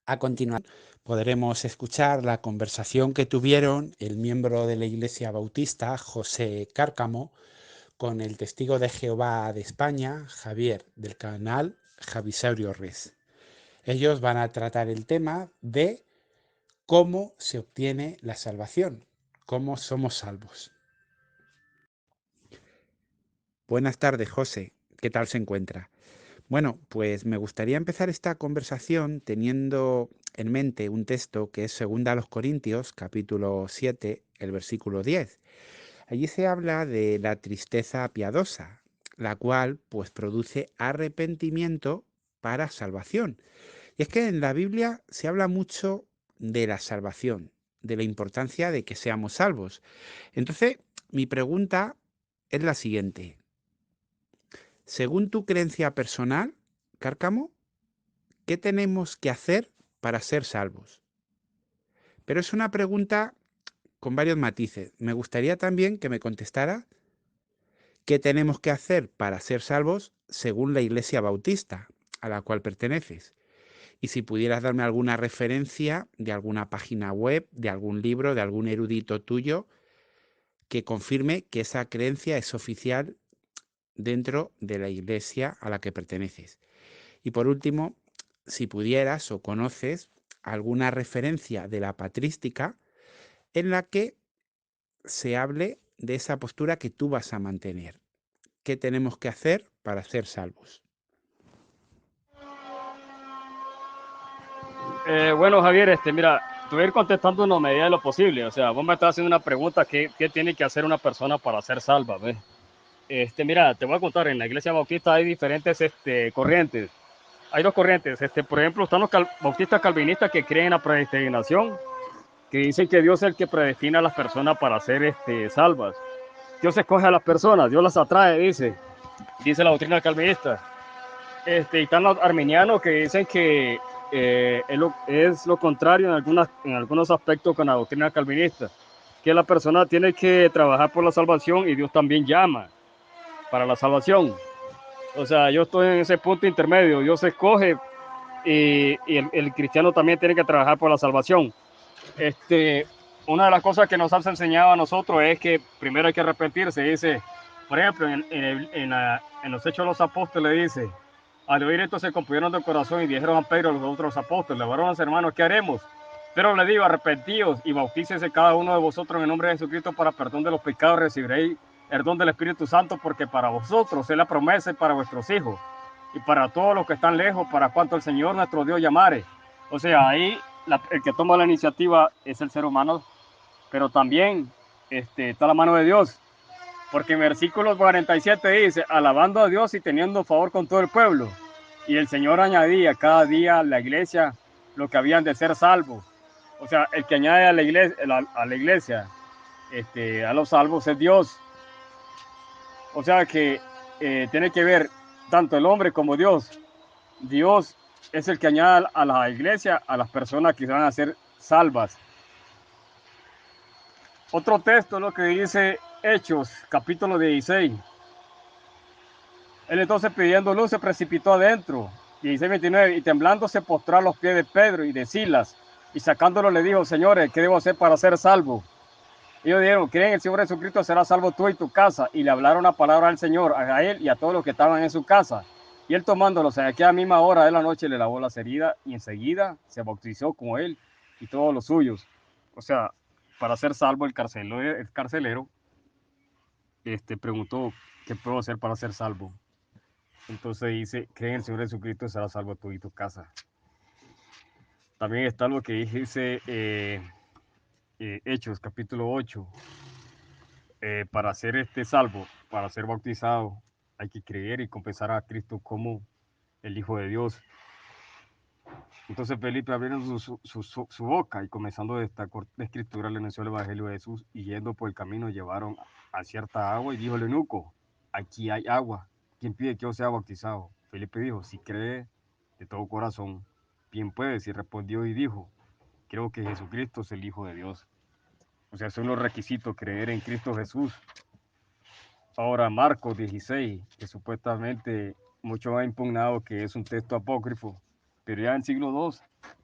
A continuación, podremos escuchar la conversación que tuvieron el miembro de la Iglesia Bautista, José Cárcamo, con el testigo de Jehová de España, Javier, del canal Javisaurio Res. Ellos van a tratar el tema de cómo se obtiene la salvación, cómo somos salvos. Buenas tardes, José. ¿Qué tal se encuentra? Bueno, pues me gustaría empezar esta conversación teniendo en mente un texto que es 2 Corintios, capítulo 7, el versículo 10. Allí se habla de la tristeza piadosa, la cual pues produce arrepentimiento para salvación. Y es que en la Biblia se habla mucho de la salvación, de la importancia de que seamos salvos. Entonces, mi pregunta es la siguiente. Según tu creencia personal, Cárcamo, ¿qué tenemos que hacer para ser salvos? Pero es una pregunta con varios matices. Me gustaría también que me contestara qué tenemos que hacer para ser salvos según la Iglesia Bautista a la cual perteneces. Y si pudieras darme alguna referencia de alguna página web, de algún libro, de algún erudito tuyo que confirme que esa creencia es oficial dentro de la Iglesia a la que perteneces. Y por último, si pudieras o conoces alguna referencia de la patrística en la que se hable de esa postura que tú vas a mantener. ¿Qué tenemos que hacer para ser salvos? Bueno, Javier, mira, te voy a ir contestando en la medida de lo posible. O sea, vos me estás haciendo una pregunta, ¿qué tiene que hacer una persona para ser salva? ¿Ves? Mira, te voy a contar, en la iglesia bautista hay diferentes corrientes. Hay dos corrientes. Por ejemplo, están los bautistas calvinistas que creen en la predestinación, que dicen que Dios es el que predestina a las personas para ser salvas. Dios escoge a las personas, Dios las atrae, dice la doctrina calvinista. Y están los arminianos que dicen que es lo contrario en algunos aspectos con la doctrina calvinista, que la persona tiene que trabajar por la salvación y Dios también llama para la salvación. O sea, yo estoy en ese punto intermedio, Dios escoge y el cristiano también tiene que trabajar por la salvación. Una de las cosas que nos has enseñado a nosotros es que primero hay que arrepentirse. Dice, por ejemplo, en los Hechos de los Apóstoles dice, al oír esto se compusieron de corazón y dijeron a Pedro a los otros apóstoles, varones hermanos, ¿qué haremos? Pero le digo, arrepentíos y bautícese cada uno de vosotros en el nombre de Jesucristo para perdón de los pecados, recibiréis el don del Espíritu Santo, porque para vosotros es la promesa y para vuestros hijos y para todos los que están lejos, para cuanto el Señor nuestro Dios llamare. O sea, ahí el que toma la iniciativa es el ser humano, pero también está la mano de Dios, porque en versículo 47 dice, alabando a Dios y teniendo favor con todo el pueblo. Y el Señor añadía cada día a la iglesia lo que habían de ser salvos. O sea, el que añade a la iglesia a los salvos es Dios. O sea que tiene que ver tanto el hombre como Dios. Dios es el que añade a la iglesia a las personas que van a ser salvas. Otro texto es lo que dice Hechos, capítulo 16. Él entonces pidiendo luz se precipitó adentro. 16:29. Y temblando se postró a los pies de Pedro y de Silas. Y sacándolo le dijo, señores, ¿qué debo hacer para ser salvo? Ellos dijeron, creen en el Señor Jesucristo, será salvo tú y tu casa. Y le hablaron la palabra al Señor, a él y a todos los que estaban en su casa. Y él tomándolos a aquella misma hora de la noche le lavó las heridas y enseguida se bautizó como él y todos los suyos. O sea, para ser salvo el carcelero preguntó, ¿qué puedo hacer para ser salvo? Entonces dice, cree en el Señor Jesucristo, será salvo tú y tu casa. También está lo que dice Hechos, capítulo 8. Para ser salvo, para ser bautizado, hay que creer y confesar a Cristo como el Hijo de Dios. Entonces Felipe abriendo su boca y comenzando de esta corta escritura le anunció el Evangelio de Jesús y yendo por el camino llevaron a cierta agua y dijo el eunuco, aquí hay agua, ¿quién pide que yo sea bautizado? Felipe dijo, si cree de todo corazón, bien puedes. Y respondió y dijo, creo que Jesucristo es el Hijo de Dios. O sea, son los requisitos, creer en Cristo Jesús. Ahora Marcos 16, que supuestamente muchos han impugnado que es un texto apócrifo, pero ya en siglo II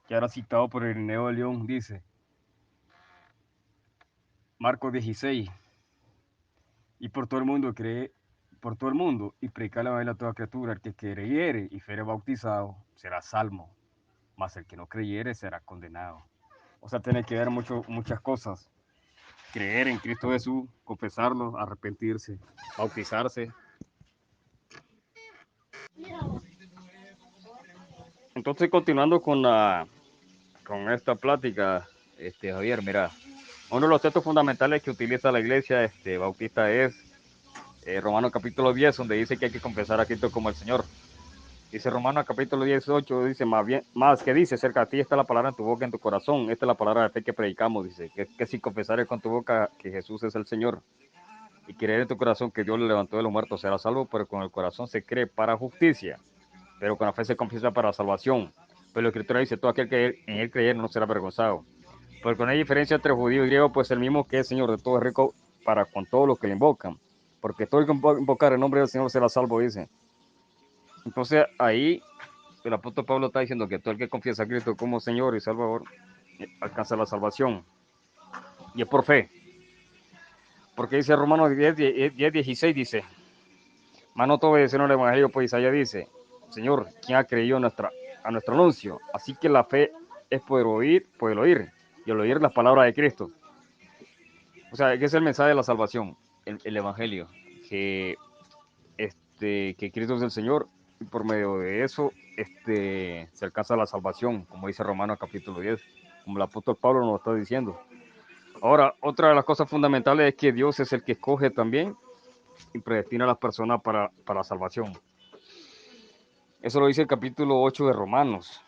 que ahora citado por Irineo de León, dice, Marcos 16, y por todo el mundo por todo el mundo, y predicar la evangelio a toda criatura. El que creyere y fuere bautizado será salvo, mas el que no creyere será condenado. O sea, tiene que ver muchas cosas. Creer en Cristo Jesús, confesarlo, arrepentirse, bautizarse. Entonces, continuando con esta plática, Javier, mira, uno de los textos fundamentales que utiliza la iglesia bautista es Romanos capítulo 10, donde dice que hay que confesar a Cristo como el Señor. Dice Romanos capítulo 18, dice más que dice, cerca de ti está la palabra en tu boca, en tu corazón. Esta es la palabra de fe que predicamos, dice, que si confesares con tu boca que Jesús es el Señor y creer en tu corazón que Dios le levantó de los muertos, será salvo, pero con el corazón se cree para justicia, pero con la fe se confiesa para salvación. Pero la Escritura dice, todo aquel que en él creyere no será avergonzado. Porque no hay diferencia entre judío y griego, pues el mismo que es Señor de todo es rico para con todos los que le invocan. Porque todo el que invocar el nombre del Señor será salvo, dice. Entonces ahí el apóstol Pablo está diciendo que todo el que confiesa a Cristo como Señor y Salvador alcanza la salvación. Y es por fe. Porque dice Romanos 10:16, dice, mas no todos obedecieron el Evangelio, pues Isaías dice, Señor, ¿quién ha creído a nuestro anuncio? Así que la fe es poder oír, y al oír las palabras de Cristo. O sea, que es el mensaje de la salvación, el Evangelio, que, que Cristo es el Señor, y por medio de eso se alcanza la salvación, como dice Romanos capítulo 10, como el apóstol Pablo nos está diciendo. Ahora, otra de las cosas fundamentales es que Dios es el que escoge también y predestina a las personas para la salvación. Eso lo dice el capítulo 8 de Romanos.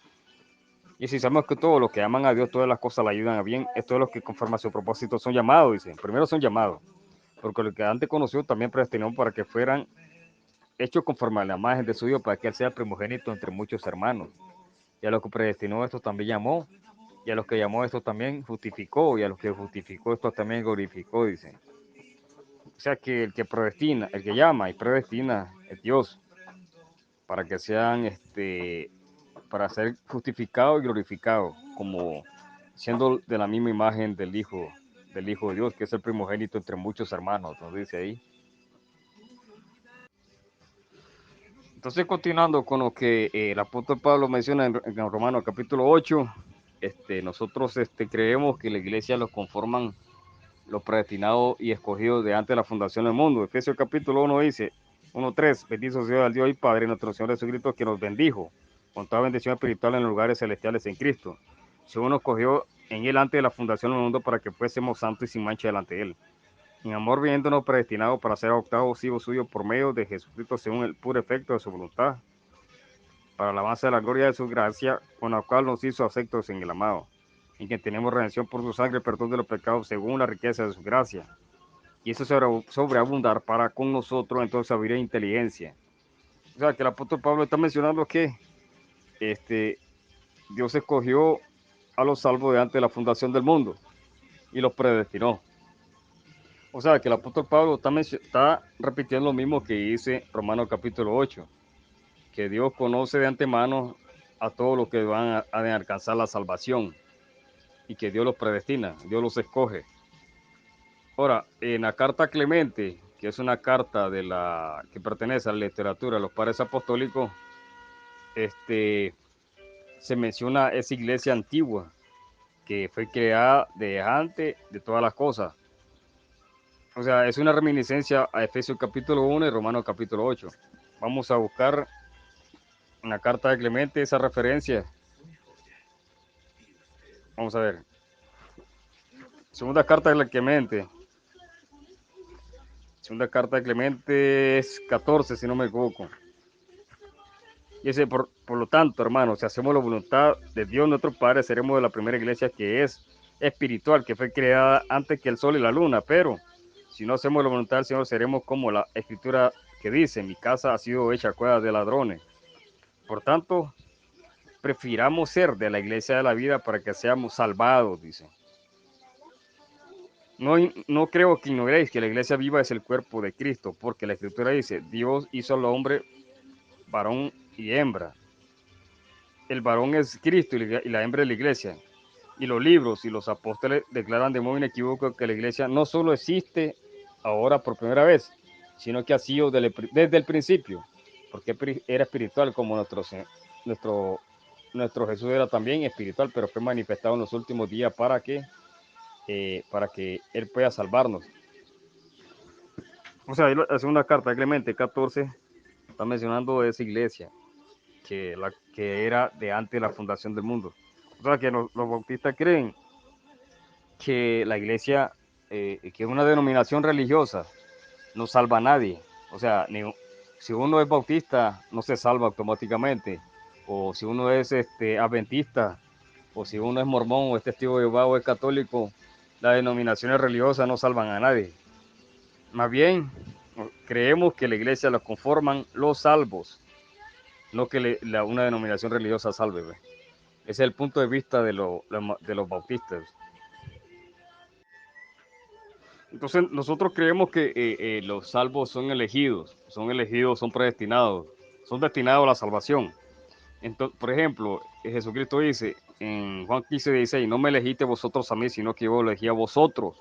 Y si sabemos que todos los que aman a Dios, todas las cosas le ayudan a bien, estos los que conforme a su propósito son llamados, dice. Primero son llamados, porque los que antes conoció también predestinó para que fueran hechos conforme a la imagen de su Dios, para que él sea primogénito entre muchos hermanos. Y a los que predestinó, estos también llamó, y a los que llamó, estos también justificó, y a los que justificó, estos también glorificó, dice. O sea que el que predestina, el que llama y predestina es Dios, para que sean, para ser justificado y glorificado, como siendo de la misma imagen del Hijo de Dios, que es el primogénito entre muchos hermanos, nos dice ahí. Entonces, continuando con lo que el apóstol Pablo menciona en Romanos capítulo 8, nosotros creemos que la iglesia los conforman los predestinados y escogidos de antes de la fundación del mundo. Efesios capítulo 1 dice, 1:3, bendito sea el Dios y Padre nuestro Señor Jesucristo, que nos bendijo con toda bendición espiritual en los lugares celestiales en Cristo, según nos escogió en él antes de la fundación del mundo para que fuésemos santos y sin mancha delante de él. En amor viéndonos predestinados para ser adoptados hijos suyos por medio de Jesucristo según el puro efecto de su voluntad, para la alabanza de la gloria de su gracia, con la cual nos hizo aceptos en el amado, en quien tenemos redención por su sangre, perdón de los pecados según la riqueza de su gracia. Y eso sobreabundar para con nosotros en toda sabiduría e inteligencia. O sea, que el apóstol Pablo está mencionando que Dios escogió a los salvos de antes de la fundación del mundo y los predestinó. O sea, que el apóstol Pablo está repitiendo lo mismo que dice Romanos capítulo 8, que Dios conoce de antemano a todos los que van a alcanzar la salvación y que Dios los predestina, Dios los escoge. Ahora, en la carta Clemente, que es una carta que pertenece a la literatura de los padres apostólicos, se menciona esa iglesia antigua que fue creada de antes de todas las cosas. O sea, es una reminiscencia a Efesios capítulo 1 y Romanos capítulo 8. Vamos a buscar en la carta de Clemente esa referencia. Vamos a ver. Segunda carta de Clemente. Segunda carta de Clemente es 14, si no me equivoco. Y dice, por lo tanto, hermanos, si hacemos la voluntad de Dios nuestro Padre, seremos de la primera iglesia que es espiritual, que fue creada antes que el sol y la luna. Pero si no hacemos la voluntad del Señor, seremos como la escritura que dice, mi casa ha sido hecha cueva de ladrones. Por tanto, prefiramos ser de la iglesia de la vida para que seamos salvados, dice. No creo que ignoréis que la iglesia viva es el cuerpo de Cristo, porque la escritura dice, Dios hizo al hombre varón y hembra. el varón es Cristo y la hembra es la iglesia. Y los libros y los apóstoles declaran de modo inequívoco que la iglesia no solo existe ahora por primera vez, sino que ha sido desde el principio, porque era espiritual como nuestro, nuestro Jesús era también espiritual, pero fue manifestado en los últimos días para que Él pueda salvarnos. O sea, es una carta de Clemente 14, está mencionando esa iglesia que era de antes de la fundación del mundo. O sea, que los bautistas creen que la iglesia, que es una denominación religiosa, no salva a nadie. O sea, si uno es bautista, no se salva automáticamente. O si uno es adventista, o si uno es mormón, o es testigo de Jehová, o es católico, las denominaciones religiosas no salvan a nadie. Más bien, creemos que la iglesia la conforman los salvos, no que una denominación religiosa salve. ¿Ve? Ese es el punto de vista de los bautistas. Entonces nosotros creemos que los salvos son elegidos, son predestinados, son destinados a la salvación. Entonces, por ejemplo, Jesucristo dice en Juan 15:16, no me elegiste vosotros a mí, sino que yo elegí a vosotros.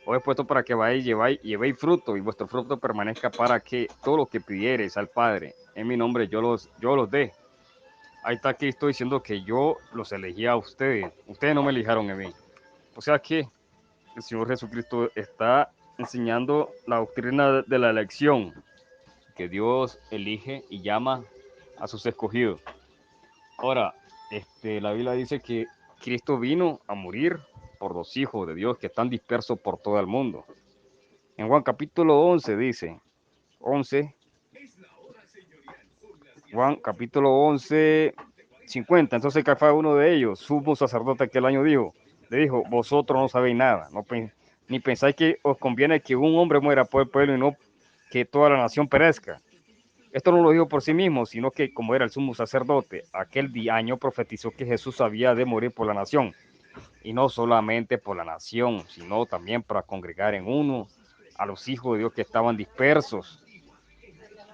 Os he puesto para que vayáis y llevéis fruto, y vuestro fruto permanezca, para que todo lo que pidiereis al Padre en mi nombre yo los dé. Ahí está Cristo diciendo que yo los elegí a ustedes no me eligieron a mí. O sea que el Señor Jesucristo está enseñando la doctrina de la elección, que Dios elige y llama a sus escogidos. Ahora, la Biblia dice que Cristo vino a morir por los hijos de Dios que están dispersos por todo el mundo. En Juan capítulo 11 dice, 11, Juan capítulo 11, 50. Entonces Caifás, uno de ellos, sumo sacerdote aquel año, le dijo, vosotros no sabéis nada, ni pensáis que os conviene que un hombre muera por el pueblo y no que toda la nación perezca. Esto no lo dijo por sí mismo, sino que como era el sumo sacerdote, aquel año profetizó que Jesús había de morir por la nación. Y no solamente por la nación, sino también para congregar en uno a los hijos de Dios que estaban dispersos.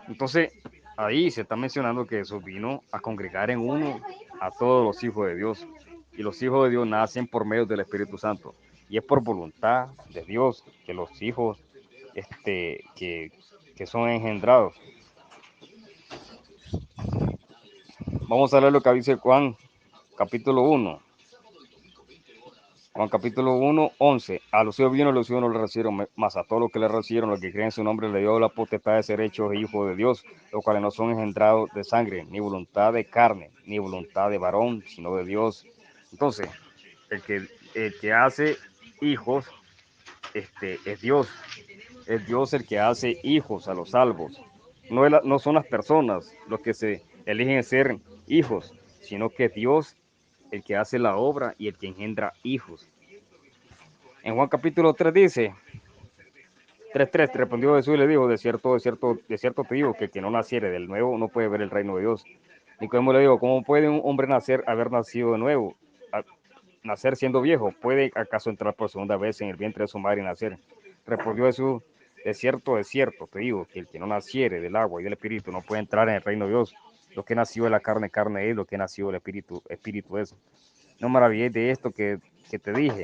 Entonces, ahí se está mencionando que Jesús vino a congregar en uno a todos los hijos de Dios. Y los hijos de Dios nacen por medio del Espíritu Santo. Y es por voluntad de Dios que los hijos que son engendrados. Vamos a leer lo que dice Juan, capítulo 1. Juan capítulo 1, 11. A los hijos vino, los hijos no le recibieron, mas a todos los que le recibieron, los que creen en su nombre, le dio la potestad de ser hechos hijos de Dios, los cuales no son engendrados de sangre, ni voluntad de carne, ni voluntad de varón, sino de Dios. Entonces, el que hace hijos es Dios. Es Dios el que hace hijos a los salvos. No son las personas los que se eligen ser hijos, sino que Dios el que hace la obra y el que engendra hijos. En Juan capítulo 3 dice, 3:3, respondió Jesús y le dijo, de cierto te digo, que el que no naciere del nuevo no puede ver el reino de Dios. Nicodemo le dijo, ¿cómo puede un hombre haber nacido de nuevo? Nacer siendo viejo, ¿puede acaso entrar por segunda vez en el vientre de su madre y nacer? Respondió Jesús, de cierto te digo, que el que no naciere del agua y del espíritu no puede entrar en el reino de Dios. Lo que nació de la carne, carne es, lo que nació del espíritu, espíritu es. No maravilléis de esto que te dije,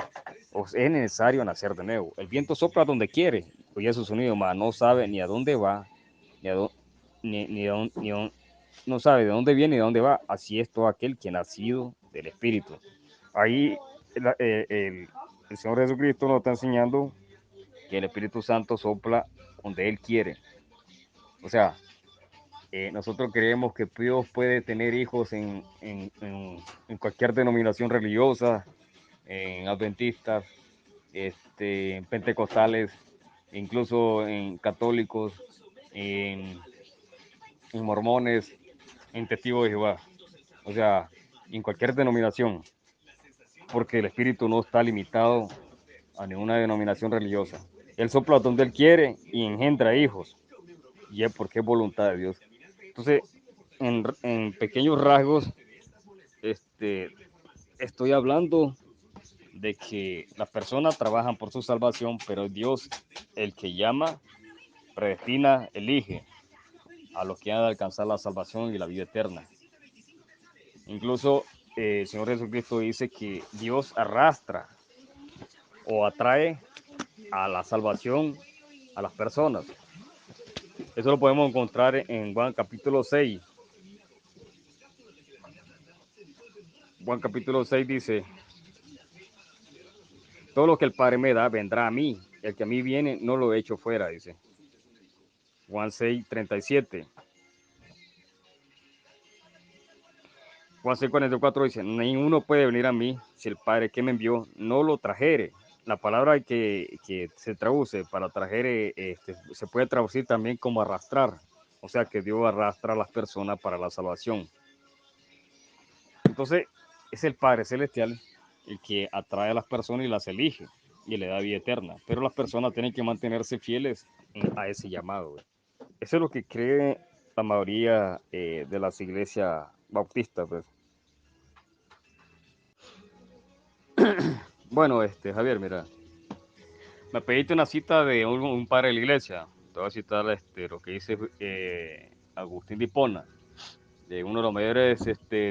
os es necesario nacer de nuevo. El viento sopla donde quiere, oye su sonido, mas no sabe ni a dónde va, no sabe de dónde viene y de dónde va. Así es todo aquel que ha nacido del Espíritu. Ahí el Señor Jesucristo nos está enseñando que el Espíritu Santo sopla donde Él quiere. O sea, nosotros creemos que Dios puede tener hijos en cualquier denominación religiosa, en adventistas, en pentecostales, incluso en católicos, en mormones, en testigos de Jehová. O sea, en cualquier denominación, porque el Espíritu no está limitado a ninguna denominación religiosa. Él sopla donde Él quiere y engendra hijos, y es porque es voluntad de Dios. Entonces, en pequeños rasgos, estoy hablando de que las personas trabajan por su salvación, pero Dios, el que llama, predestina, elige a los que han de alcanzar la salvación y la vida eterna. Incluso el Señor Jesucristo dice que Dios arrastra o atrae a la salvación a las personas. Eso lo podemos encontrar en Juan capítulo 6. Juan capítulo 6 dice, todo lo que el Padre me da vendrá a mí. El que a mí viene no lo echo fuera, dice. Juan 6, 37. Juan 6, 44 dice, ninguno puede venir a mí si el Padre que me envió no lo trajere. La palabra que se traduce para trajere se puede traducir también como arrastrar. O sea que Dios arrastra a las personas para la salvación. Entonces, es el Padre Celestial el que atrae a las personas y las elige y le da vida eterna. Pero las personas tienen que mantenerse fieles a ese llamado. Eso es lo que cree la mayoría de las iglesias bautistas. Pues. Bueno, Javier, mira, me pediste una cita de un padre de la iglesia. Te voy a citar lo que dice Agustín de Hipona, de uno de los mayores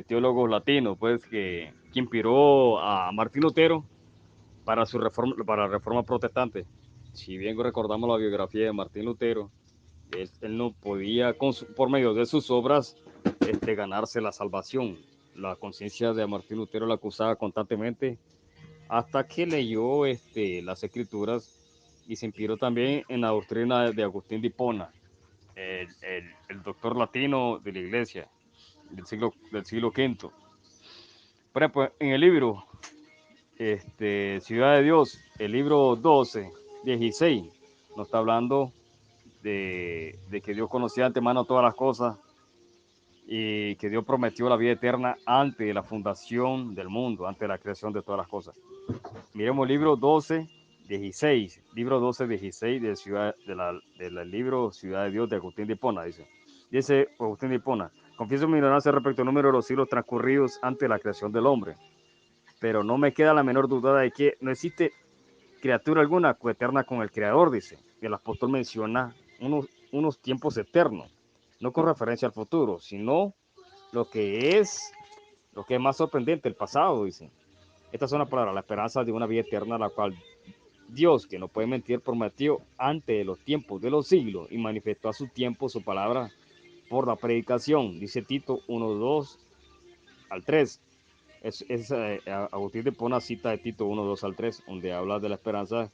teólogos latinos, pues, que inspiró a Martín Lutero para la reforma protestante. Si bien recordamos la biografía de Martín Lutero, él no podía, por medio de sus obras, ganarse la salvación. La conciencia de Martín Lutero la acusaba constantemente hasta que leyó las escrituras y se inspiró también en la doctrina de Agustín de Hipona, el doctor latino de la iglesia del siglo V. Por ejemplo, en el libro Ciudad de Dios, el libro 12, 16, nos está hablando de que Dios conocía de antemano todas las cosas y que Dios prometió la vida eterna antes de la fundación del mundo, antes de la creación de todas las cosas. Miremos el libro 12, 16, libro 12, 16 del libro Ciudad de Dios de Agustín de Hipona, dice Agustín de Hipona, confieso mi ignorancia respecto al número de los siglos transcurridos antes de la creación del hombre, pero no me queda la menor duda de que no existe criatura alguna coeterna con el Creador, dice. Y el apóstol menciona unos tiempos eternos, no con referencia al futuro, sino lo que es más sorprendente, el pasado, dice. Estas son las palabras, la esperanza de una vida eterna, la cual Dios, que no puede mentir, prometió antes de los tiempos de los siglos y manifestó a su tiempo su palabra por la predicación, dice Tito 1:2 al 3. Agustín de Hipona cita de Tito 1:2 al 3, donde habla de la esperanza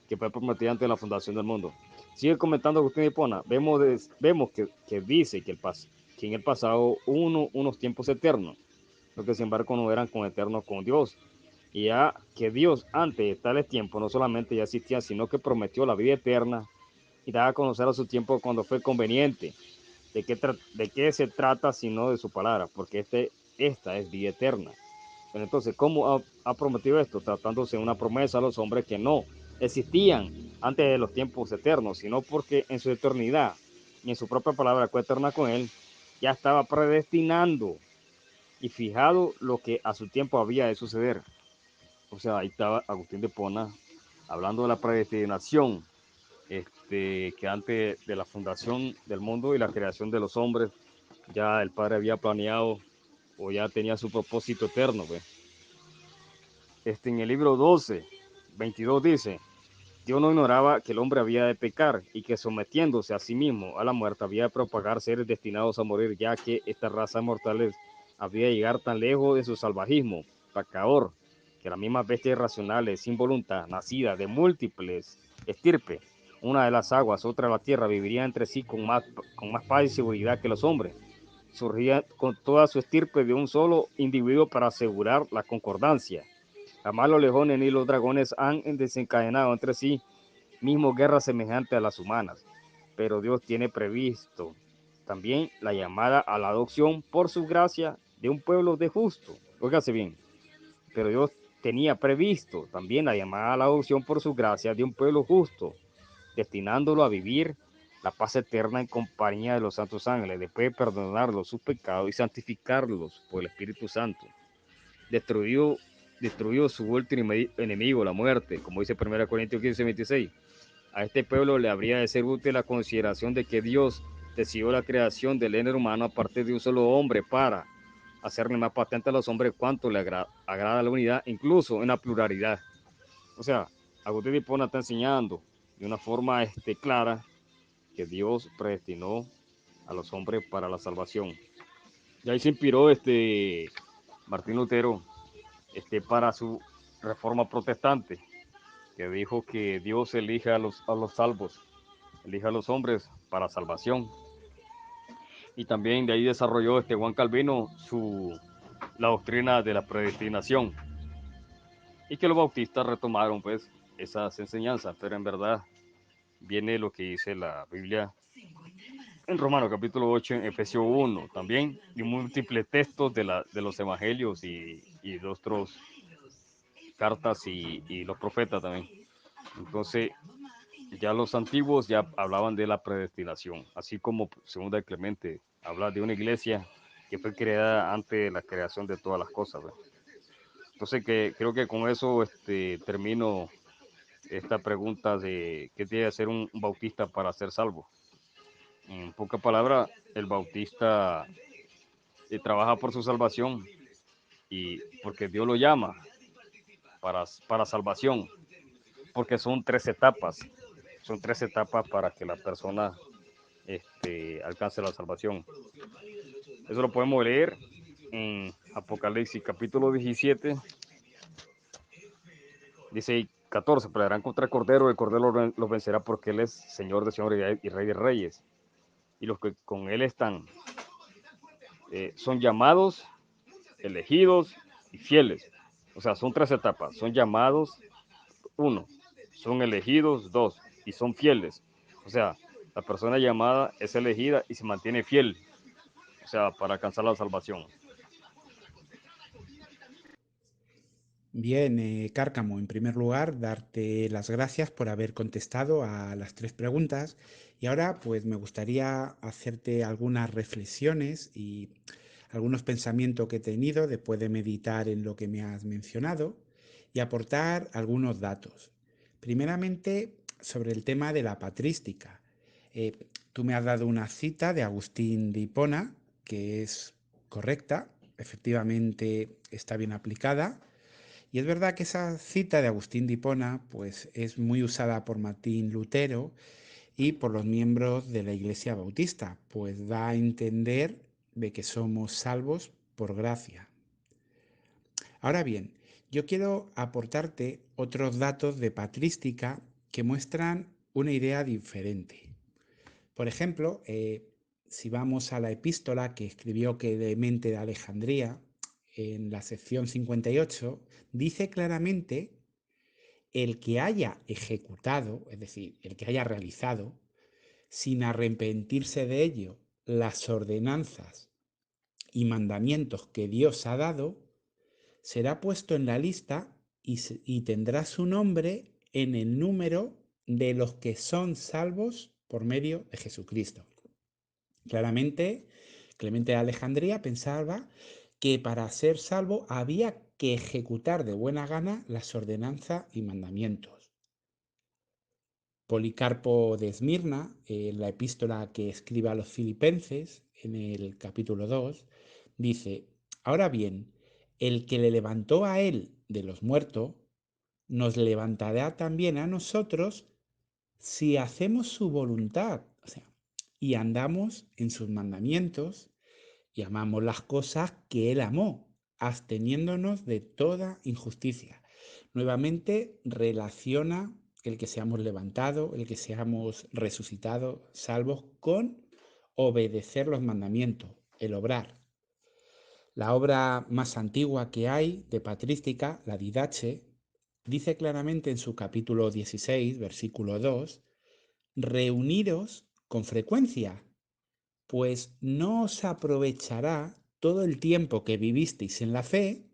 que fue prometida antes de la fundación del mundo. Sigue comentando Agustín de Hipona, vemos que dice que en el pasado hubo unos tiempos eternos, lo que sin embargo no eran eternos con Dios, y ya que Dios antes de tales tiempos no solamente ya existía, sino que prometió la vida eterna y daba a conocer a su tiempo cuando fue conveniente. ¿De qué se trata sino de su palabra? Porque esta es vida eterna. Pero entonces, ¿cómo ha prometido esto? Tratándose de una promesa a los hombres que no existían antes de los tiempos eternos, sino porque en su eternidad y en su propia palabra coeterna con él, ya estaba predestinando y fijado lo que a su tiempo había de suceder. O sea, ahí estaba Agustín de Hipona hablando de la predestinación, que antes de la fundación del mundo y la creación de los hombres, ya el Padre había planeado o ya tenía su propósito eterno. ¿Ve? En el libro 12, 22 dice, Dios no ignoraba que el hombre había de pecar y que sometiéndose a sí mismo a la muerte había de propagar seres destinados a morir, ya que esta raza mortal había de llegar tan lejos de su salvajismo, pecador, que las mismas bestias irracionales, sin voluntad, nacidas de múltiples estirpes, una de las aguas, otra de la tierra, vivirían entre sí con más paz y seguridad que los hombres. Surgía con toda su estirpe de un solo individuo para asegurar la concordancia. Jamás los leones ni los dragones han desencadenado entre sí mismo guerras semejantes a las humanas, pero Dios tiene previsto también la llamada a la adopción por su gracia de un pueblo de justo. Óigase bien, pero Dios tenía previsto también la llamada a la adopción por su gracia de un pueblo justo, destinándolo a vivir la paz eterna en compañía de los santos ángeles, después de perdonarlos sus pecados y santificarlos por el Espíritu Santo. Destruyó su último enemigo, la muerte, como dice 1 Corintios 15:26. A este pueblo le habría de ser útil la consideración de que Dios decidió la creación del género humano a partir de un solo hombre para hacerle más patente a los hombres cuánto le agrada la unidad, incluso en la pluralidad. O sea, Agustín de Hipona está enseñando de una forma clara que Dios predestinó a los hombres para la salvación. Y ahí se inspiró Martín Lutero para su reforma protestante, que dijo que Dios elige a los salvos, elige a los hombres para salvación. Y también de ahí desarrolló Juan Calvino la doctrina de la predestinación, y que los bautistas retomaron pues esas enseñanzas, pero en verdad viene lo que dice la Biblia en Romanos capítulo 8, en Efesios 1 también, y múltiples textos de los evangelios y de otras cartas y los profetas también. Entonces, ya los antiguos ya hablaban de la predestinación, así como segunda de Clemente habla de una iglesia que fue creada antes de la creación de todas las cosas, ¿verdad? Entonces, creo que con eso termino esta pregunta de qué tiene que hacer un bautista para ser salvo. En pocas palabras, el bautista trabaja por su salvación y porque Dios lo llama para salvación, porque son tres etapas para que la persona alcance la salvación. Eso lo podemos leer en Apocalipsis capítulo 17, dice 14, pelearán contra el Cordero los vencerá porque Él es Señor de señores y Rey de reyes. Y los que con Él están son llamados, elegidos y fieles. O sea, son tres etapas. Son llamados, uno, son elegidos, dos, y son fieles. O sea, la persona llamada es elegida y se mantiene fiel, o sea, para alcanzar la salvación. Bien, Cárcamo, en primer lugar, darte las gracias por haber contestado a las tres preguntas y ahora pues me gustaría hacerte algunas reflexiones y algunos pensamientos que he tenido después de meditar en lo que me has mencionado y aportar algunos datos. Primeramente, sobre el tema de la patrística. Tú me has dado una cita de Agustín de Hipona, que es correcta, efectivamente está bien aplicada. Y es verdad que esa cita de Agustín de Hipona pues, es muy usada por Martín Lutero y por los miembros de la Iglesia Bautista, pues da a entender de que somos salvos por gracia. Ahora bien, yo quiero aportarte otros datos de patrística que muestran una idea diferente. Por ejemplo, si vamos a la epístola que escribió Clemente de Alejandría, en la sección 58, dice claramente el que haya ejecutado, es decir, el que haya realizado, sin arrepentirse de ello, las ordenanzas y mandamientos que Dios ha dado, será puesto en la lista y tendrá su nombre en el número de los que son salvos por medio de Jesucristo. Claramente, Clemente de Alejandría pensaba que para ser salvo había que ejecutar de buena gana las ordenanzas y mandamientos. Policarpo de Esmirna, en la epístola que escribe a los filipenses, en el capítulo 2, dice, ahora bien, el que le levantó a él de los muertos, nos levantará también a nosotros si hacemos su voluntad, o sea, y andamos en sus mandamientos y amamos las cosas que Él amó, absteniéndonos de toda injusticia. Nuevamente relaciona el que seamos levantados, el que seamos resucitados, salvos, con obedecer los mandamientos, el obrar. La obra más antigua que hay de patrística, la Didache, dice claramente en su capítulo 16, versículo 2, reuniros con frecuencia, pues no os aprovechará todo el tiempo que vivisteis en la fe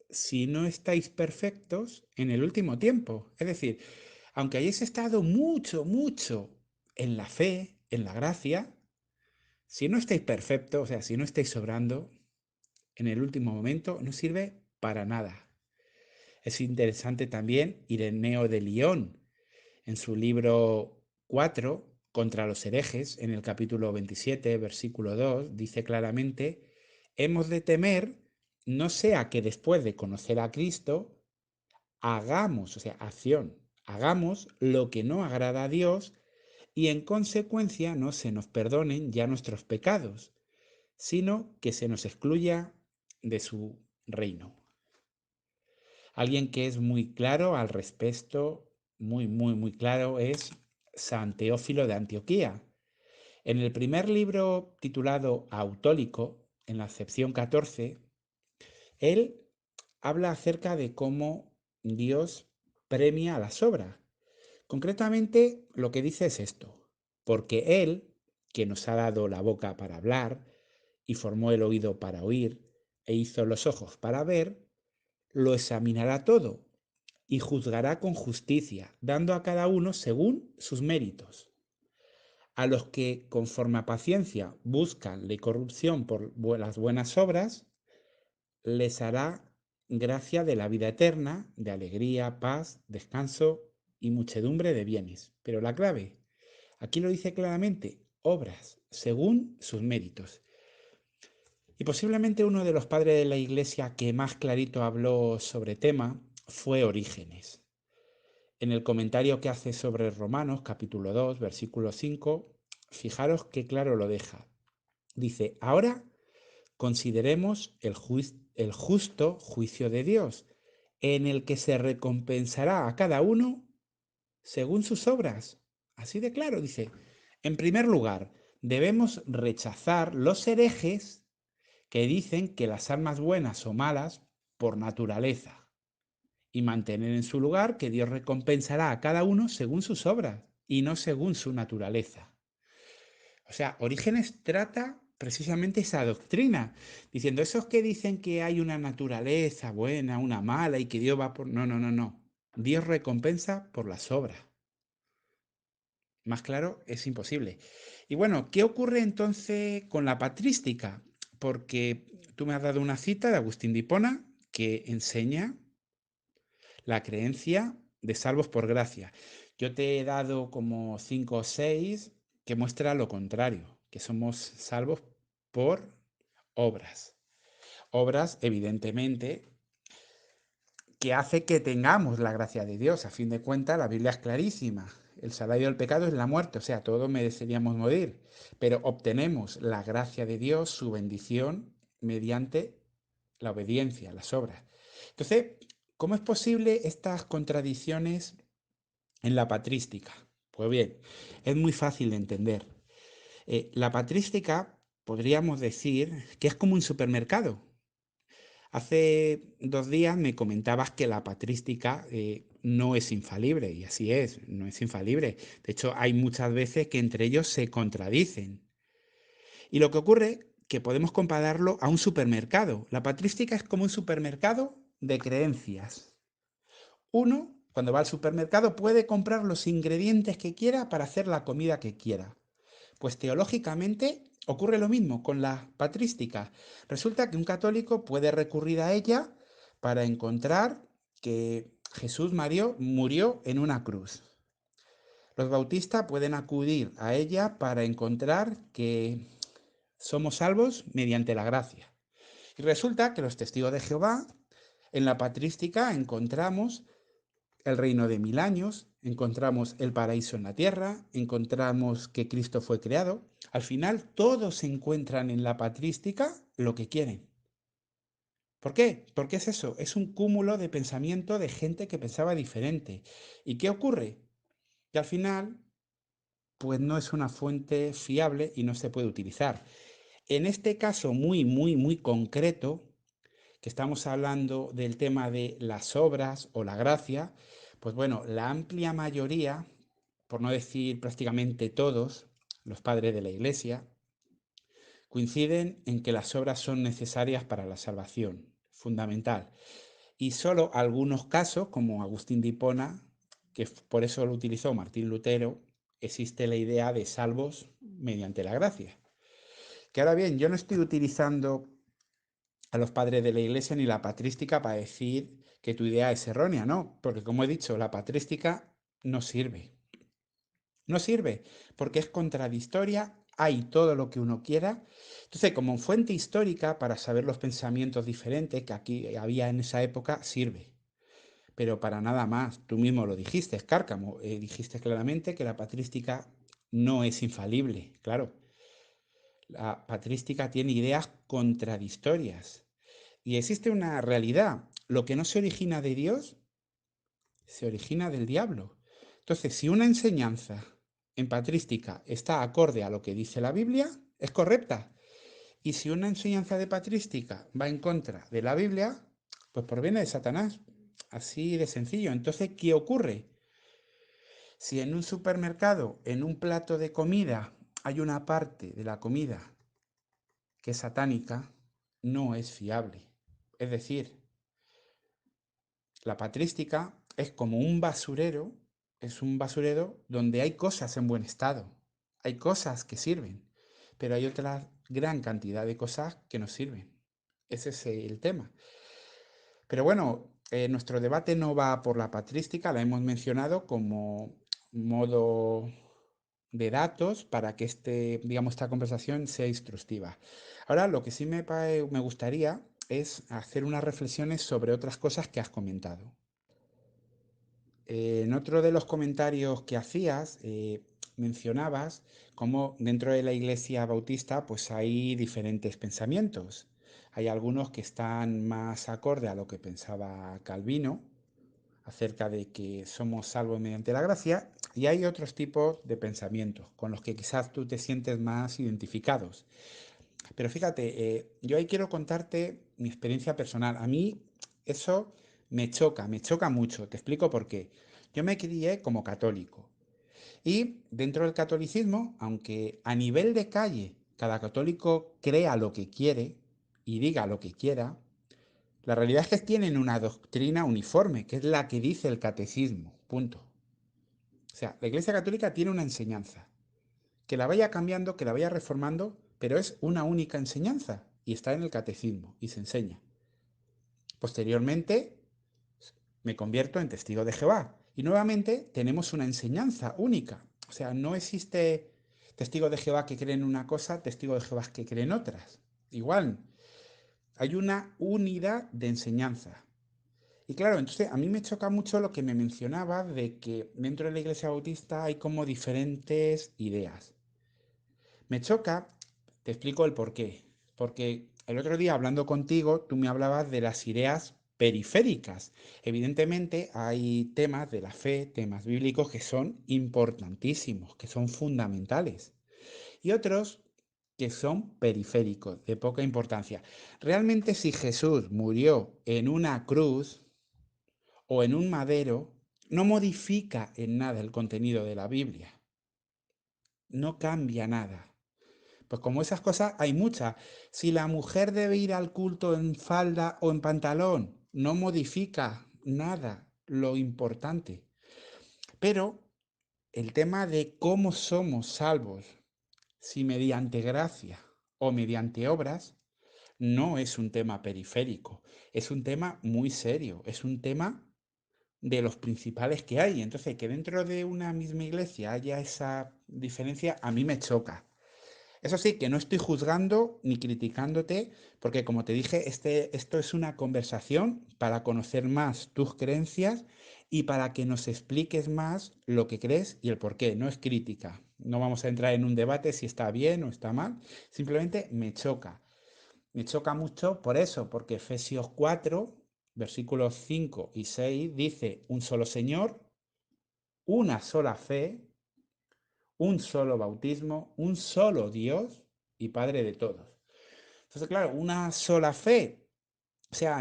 si no estáis perfectos en el último tiempo. Es decir, aunque hayáis estado mucho en la fe, en la gracia, si no estáis perfectos, o sea, si no estáis sobrando, en el último momento no sirve para nada. Es interesante también Ireneo de Lyon, en su libro 4, contra los herejes, en el capítulo 27, versículo 2, dice claramente, hemos de temer no sea que después de conocer a Cristo hagamos, o sea, acción, hagamos lo que no agrada a Dios y en consecuencia no se nos perdonen ya nuestros pecados, sino que se nos excluya de su reino. Alguien que es muy claro al respecto, muy claro, es San Teófilo de Antioquía. En el primer libro titulado Autólico, en la acepción 14, él habla acerca de cómo Dios premia a las obras. Concretamente, lo que dice es esto: porque Él, que nos ha dado la boca para hablar, y formó el oído para oír, e hizo los ojos para ver, lo examinará todo, y juzgará con justicia, dando a cada uno según sus méritos. A los que, conforme a paciencia, buscan la corrupción por las buenas obras, les hará gracia de la vida eterna, de alegría, paz, descanso y muchedumbre de bienes. Pero la clave, aquí lo dice claramente, obras, según sus méritos. Y posiblemente uno de los padres de la Iglesia que más clarito habló sobre tema fue Orígenes. En el comentario que hace sobre Romanos, capítulo 2, versículo 5, fijaros qué claro lo deja. Dice, ahora consideremos el justo juicio de Dios, en el que se recompensará a cada uno según sus obras. Así de claro, dice. En primer lugar, debemos rechazar los herejes que dicen que las almas buenas o malas por naturaleza y mantener en su lugar que Dios recompensará a cada uno según sus obras y no según su naturaleza. O sea, Orígenes trata precisamente esa doctrina, diciendo esos que dicen que hay una naturaleza buena, una mala y que Dios va por... No, no, no, no. Dios recompensa por las obras. Más claro, es imposible. Y bueno, ¿qué ocurre entonces con la patrística? Porque tú me has dado una cita de Agustín de Hipona que enseña la creencia de salvos por gracia. Yo te he dado como 5 o 6 que muestra lo contrario, que somos salvos por obras. Obras, evidentemente, que hace que tengamos la gracia de Dios. A fin de cuentas, la Biblia es clarísima. El salario del pecado es la muerte, o sea, todos mereceríamos morir, pero obtenemos la gracia de Dios, su bendición, mediante la obediencia, las obras. Entonces, ¿cómo es posible estas contradicciones en la patrística? Pues bien, es muy fácil de entender. La patrística podríamos decir que es como un supermercado. Hace 2 días me comentabas que la patrística no es infalible, y así es, no es infalible. De hecho, hay muchas veces que entre ellos se contradicen. Y lo que ocurre que podemos compararlo a un supermercado. La patrística es como un supermercado de creencias. Uno, cuando va al supermercado, puede comprar los ingredientes que quiera para hacer la comida que quiera. Pues teológicamente ocurre lo mismo con la patrística. Resulta que un católico puede recurrir a ella para encontrar que Jesús murió en una cruz. Los bautistas pueden acudir a ella para encontrar que somos salvos mediante la gracia. Y resulta que los testigos de Jehová, en la patrística encontramos el reino de 1000 años, encontramos el paraíso en la tierra, encontramos que Cristo fue creado. Al final, todos encuentran en la patrística lo que quieren. ¿Por qué? Porque es eso, es un cúmulo de pensamiento de gente que pensaba diferente. ¿Y qué ocurre? Que al final, pues no es una fuente fiable y no se puede utilizar. En este caso muy concreto, que estamos hablando del tema de las obras o la gracia, pues bueno, la amplia mayoría, por no decir prácticamente todos, los padres de la Iglesia, coinciden en que las obras son necesarias para la salvación, fundamental. Y solo algunos casos, como Agustín de Hipona, que por eso lo utilizó Martín Lutero, existe la idea de salvos mediante la gracia. Que ahora bien, yo no estoy utilizando a los padres de la Iglesia ni la patrística para decir que tu idea es errónea, no, porque como he dicho, la patrística no sirve. No sirve porque es contradictoria hay todo lo que uno quiera. Entonces, como fuente histórica para saber los pensamientos diferentes que aquí había en esa época, sirve. Pero para nada más. Tú mismo lo dijiste, Cárcamo, dijiste claramente que la patrística no es infalible. Claro, la patrística tiene ideas contradictorias. Y existe una realidad. Lo que no se origina de Dios, se origina del diablo. Entonces, si una enseñanza en patrística está acorde a lo que dice la Biblia, es correcta. Y si una enseñanza de patrística va en contra de la Biblia, pues proviene de Satanás. Así de sencillo. Entonces, ¿qué ocurre? Si en un supermercado, en un plato de comida, hay una parte de la comida que es satánica, no es fiable. Es decir, la patrística es como un basurero, es un basurero donde hay cosas en buen estado, hay cosas que sirven, pero hay otra gran cantidad de cosas que no sirven. Ese es el tema. Pero bueno, nuestro debate no va por la patrística, la hemos mencionado como modo de datos para que digamos, esta conversación sea instructiva. Ahora, lo que sí me gustaría es hacer unas reflexiones sobre otras cosas que has comentado. En otro de los comentarios que hacías, mencionabas cómo dentro de la Iglesia Bautista pues hay diferentes pensamientos. Hay algunos que están más acorde a lo que pensaba Calvino acerca de que somos salvos mediante la gracia, y hay otros tipos de pensamientos con los que quizás tú te sientes más identificados. Pero fíjate, yo ahí quiero contarte mi experiencia personal. A mí eso me choca mucho. Te explico por qué. Yo me crié como católico. Y dentro del catolicismo, aunque a nivel de calle cada católico crea lo que quiere y diga lo que quiera, la realidad es que tienen una doctrina uniforme, que es la que dice el catecismo. Punto. O sea, la Iglesia Católica tiene una enseñanza. Que la vaya cambiando, que la vaya reformando, pero es una única enseñanza y está en el catecismo y se enseña. Posteriormente me convierto en testigo de Jehová y nuevamente tenemos una enseñanza única. O sea, no existe testigo de Jehová que creen una cosa, testigo de Jehová que creen otras. Igual, hay una unidad de enseñanza. Y claro, entonces a mí me choca mucho lo que me mencionaba de que dentro de la Iglesia Bautista hay como diferentes ideas. Me choca, te explico el por qué. Porque el otro día hablando contigo, tú me hablabas de las ideas periféricas. Evidentemente hay temas de la fe, temas bíblicos que son importantísimos, que son fundamentales. Y otros que son periféricos, de poca importancia. Realmente si Jesús murió en una cruz o en un madero, no modifica en nada el contenido de la Biblia. No cambia nada. Pues como esas cosas hay muchas. Si la mujer debe ir al culto en falda o en pantalón, no modifica nada lo importante. Pero el tema de cómo somos salvos, si mediante gracia o mediante obras, no es un tema periférico, es un tema muy serio, es un tema de los principales que hay. Entonces, que dentro de una misma iglesia haya esa diferencia, a mí me choca. Eso sí, que no estoy juzgando ni criticándote, porque como te dije, esto es una conversación para conocer más tus creencias y para que nos expliques más lo que crees y el por qué. No es crítica. No vamos a entrar en un debate si está bien o está mal. Simplemente me choca. Me choca mucho por eso, porque Efesios 4, versículos 5 y 6 dice un solo Señor, una sola fe, un solo bautismo, un solo Dios y Padre de todos. Entonces, claro, una sola fe, o sea,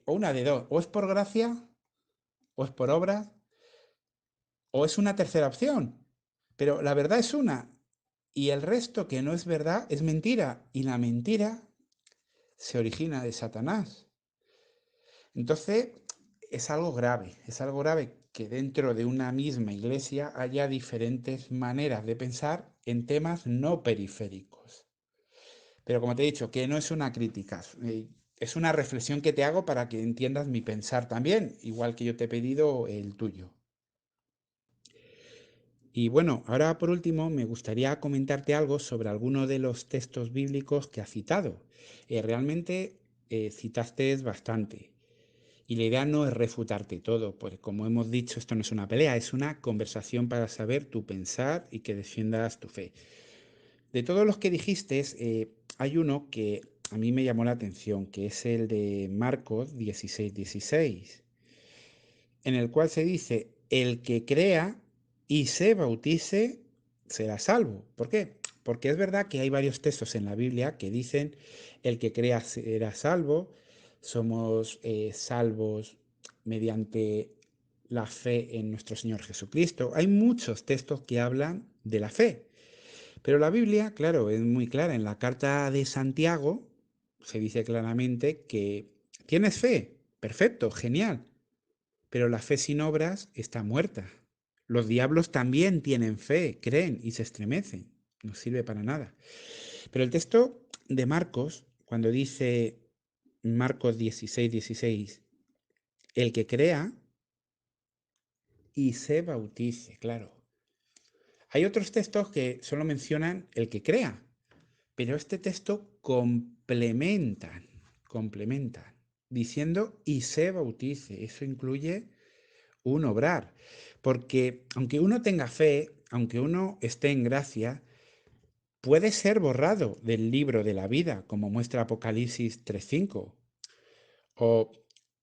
o una de dos, o es por gracia, o es por obras, o es una tercera opción. Pero la verdad es una, y el resto que no es verdad es mentira, y la mentira se origina de Satanás. Entonces, es algo grave que dentro de una misma iglesia haya diferentes maneras de pensar en temas no periféricos. Pero como te he dicho, que no es una crítica, es una reflexión que te hago para que entiendas mi pensar también, igual que yo te he pedido el tuyo. Y bueno, ahora por último me gustaría comentarte algo sobre alguno de los textos bíblicos que has citado. Realmente citaste bastante. Y la idea no es refutarte todo, porque como hemos dicho, esto no es una pelea, es una conversación para saber tu pensar y que defiendas tu fe. De todos los que dijiste, hay uno que a mí me llamó la atención, que es el de Marcos 16:16, en el cual se dice, el que crea y se bautice será salvo. ¿Por qué? Porque es verdad que hay varios textos en la Biblia que dicen, el que crea será salvo, somos salvos mediante la fe en nuestro Señor Jesucristo. Hay muchos textos que hablan de la fe. Pero la Biblia, claro, es muy clara. En la carta de Santiago se dice claramente que tienes fe, perfecto, genial, pero la fe sin obras está muerta. Los diablos también tienen fe, creen y se estremecen. No sirve para nada. Pero el texto de Marcos, cuando dice Marcos 16:16, el que crea y se bautice, claro. Hay otros textos que solo mencionan el que crea, pero este texto complementan, diciendo y se bautice. Eso incluye un obrar. Porque aunque uno tenga fe, aunque uno esté en gracia, puede ser borrado del libro de la vida, como muestra Apocalipsis 3:5. O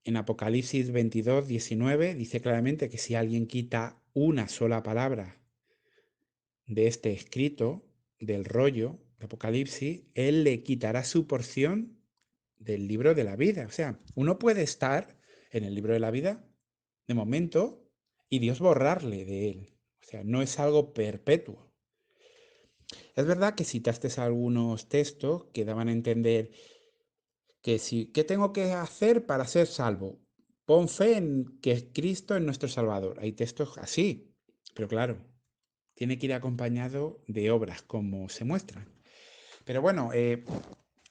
en Apocalipsis 22:19 dice claramente que si alguien quita una sola palabra de este escrito, del rollo de Apocalipsis, él le quitará su porción del libro de la vida. O sea, uno puede estar en el libro de la vida de momento y Dios borrarle de él. O sea, no es algo perpetuo. Es verdad que citaste algunos textos que daban a entender que si, ¿qué tengo que hacer para ser salvo? Pon fe en que Cristo es nuestro Salvador. Hay textos así, pero claro, tiene que ir acompañado de obras como se muestran. Pero bueno,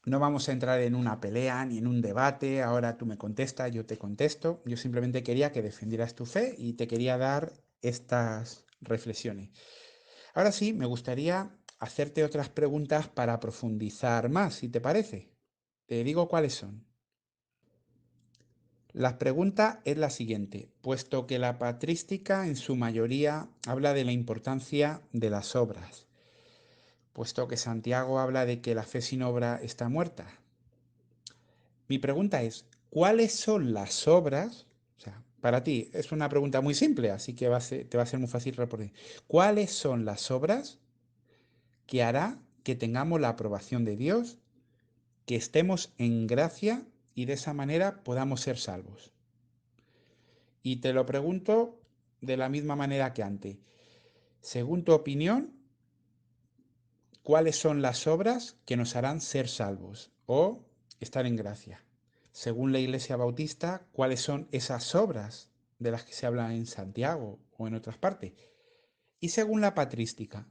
no vamos a entrar en una pelea ni en un debate. Ahora tú me contestas, yo te contesto. Yo simplemente quería que defendieras tu fe y te quería dar estas reflexiones. Ahora sí, me gustaría hacerte otras preguntas para profundizar más, si te parece. Te digo cuáles son. La pregunta es la siguiente, puesto que la patrística en su mayoría habla de la importancia de las obras, puesto que Santiago habla de que la fe sin obra está muerta. Mi pregunta es, ¿cuáles son las obras? O sea, para ti es una pregunta muy simple, así que te va a ser muy fácil responder. ¿Cuáles son las obras que hará que tengamos la aprobación de Dios, que estemos en gracia y de esa manera podamos ser salvos? Y te lo pregunto de la misma manera que antes. Según tu opinión, ¿cuáles son las obras que nos harán ser salvos o estar en gracia? Según la Iglesia Bautista, ¿cuáles son esas obras de las que se habla en Santiago o en otras partes? Y según la patrística,